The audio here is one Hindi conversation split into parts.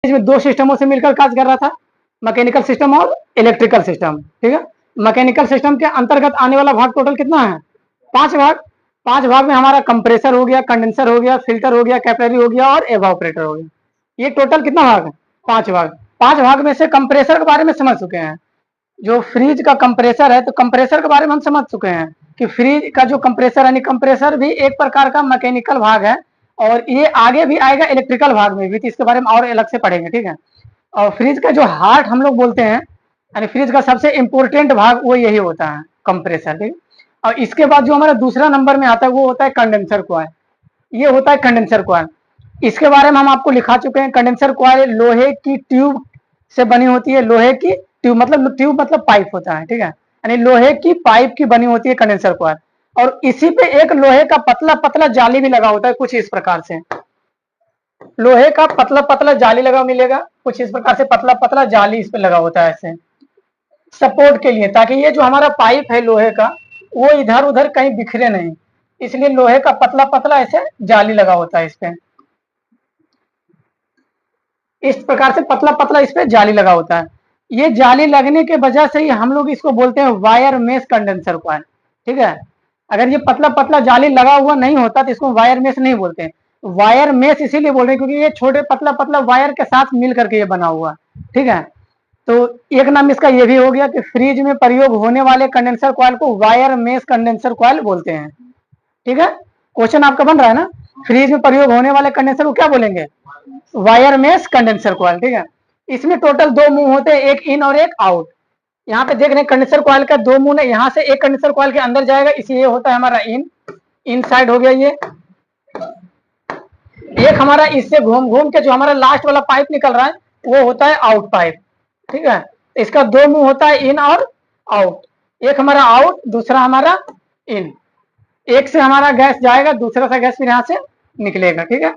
इसमें दो सिस्टमों से मिलकर कार्य कर रहा था, मैकेनिकल सिस्टम और इलेक्ट्रिकल सिस्टम। ठीक है, मैकेनिकल सिस्टम के अंतर्गत आने वाला भाग टोटल कितना है? 5 भाग। 5 भाग में हमारा कंप्रेसर हो गया, कंडेंसर हो गया, फिल्टर हो गया, कैपिलरी हो गया और एवापोरेटर हो गया। ये टोटल कितना भाग है? 5 भाग। 5 भाग में से कंप्रेसर के बारे में समझ चुके हैं। जो फ्रिज का कंप्रेसर है, तो कंप्रेसर के बारे में हम समझ चुके हैं कि फ्रिज का जो कंप्रेसर यानी कंप्रेसर भी एक प्रकार का मैकेनिकल भाग है, और ये आगे भी आएगा इलेक्ट्रिकल भाग में भी, तो इसके बारे में और अलग से पढ़ेंगे। ठीक है, और फ्रिज का जो हार्ट हम लोग बोलते हैं, यानी फ्रिज का सबसे इंपॉर्टेंट भाग वो यही होता है, कंप्रेसर। ठीक, और इसके बाद जो हमारा दूसरा नंबर में आता है वो होता है कंडेंसर कॉइल। ये होता है कंडेंसर कॉइल। इसके बारे में हम आपको लिखा चुके हैं। कंडेंसर कॉइल लोहे की ट्यूब से बनी होती है। लोहे की ट्यूब मतलब पाइप होता है। ठीक है, यानी लोहे की पाइप की बनी होती है कंडेंसर कॉइल, और इसी पे एक लोहे का पतला पतला जाली भी लगा होता है, कुछ इस प्रकार से। लोहे का पतला पतला जाली लगा मिलेगा, कुछ इस प्रकार से पतला पतला जाली इस पे लगा होता है ऐसे सपोर्ट के लिए, ताकि ये जो हमारा पाइप है लोहे का वो इधर उधर कहीं बिखरे नहीं, इसलिए लोहे का पतला पतला ऐसे जाली लगा होता है इस पे। इस प्रकार से पतला पतला इस पे जाली लगा होता है। ये जाली लगने के वजह से ही हम लोग इसको बोलते हैं वायर मेश कंडेंसर कॉइल। ठीक है, अगर ये पतला पतला जाली लगा हुआ नहीं होता तो इसको वायर मेश नहीं बोलते। वायर मेश इसीलिए बोल रहे हैं क्योंकि ये छोटे पतला पतला वायर के साथ मिल करके ये बना हुआ। ठीक है, तो एक नाम इसका ये भी हो गया कि फ्रिज में प्रयोग होने वाले कंडेंसर कॉइल को वायर मेश कंडेंसर कॉइल बोलते हैं। ठीक है, क्वेश्चन आपका बन रहा है ना, फ्रिज में प्रयोग होने वाले कंडेंसर को क्या बोलेंगे? Wire mesh condenser coil. ठीक है, इसमें टोटल 2 मुंह होते हैं, एक इन और एक आउट। यहाँ पे देख रहे हैं कंडेंसर कॉइल का 2 मुंह है, यहाँ से एक कंडेंसर कॉइल के अंदर जाएगा, इसी ये होता है हमारा इन साइड हो गया ये। एक हमारा इससे घूम घूम के जो हमारा लास्ट वाला पाइप निकल रहा है वो होता है आउट पाइप। ठीक है, इसका 2 मुंह होता है, इन और आउट। एक हमारा आउट, दूसरा हमारा इन। एक से हमारा गैस जाएगा, दूसरा सा गैस फिर यहाँ से निकलेगा। ठीक है,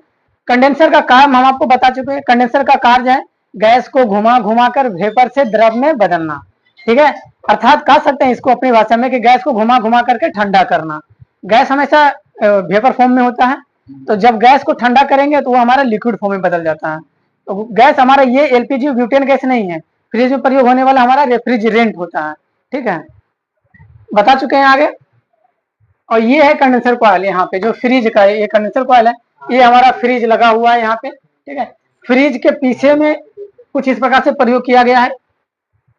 कंडेंसर का काम हम आपको बता चुके हैं। कंडेंसर का कार्य है गैस को घुमा घुमा कर वेपर से द्रव में बदलना। ठीक है, अर्थात कह सकते हैं इसको अपनी भाषा में कि गैस को घुमा घुमा करके ठंडा करना। गैस हमेशा वेपर फॉर्म में होता है, तो जब गैस को ठंडा करेंगे तो वो हमारा लिक्विड फॉर्म में बदल जाता है। तो गैस हमारा ये एलपीजी ब्यूटेन गैस नहीं है, फ्रिज में प्रयोग होने वाला हमारा रेफ्रिजरेंट होता है। ठीक है, बता चुके हैं आगे। और ये है कंडेंसर कॉइल, यहाँ पे जो फ्रिज का है ये कंडेंसर कॉइल है, ये हमारा फ्रिज लगा हुआ है यहाँ पे। ठीक है, फ्रिज के पीछे में कुछ इस प्रकार से प्रयोग किया गया है।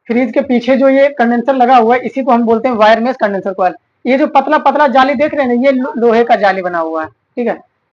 फ्रिज के पीछे जो ये कंडेंसर लगा हुआ है इसी को हम बोलते हैं वायर मेश कंडेंसर कॉइल। ये जो पतला पतला जाली देख रहे हैं ना, ये लोहे का जाली बना हुआ है। ठीक है,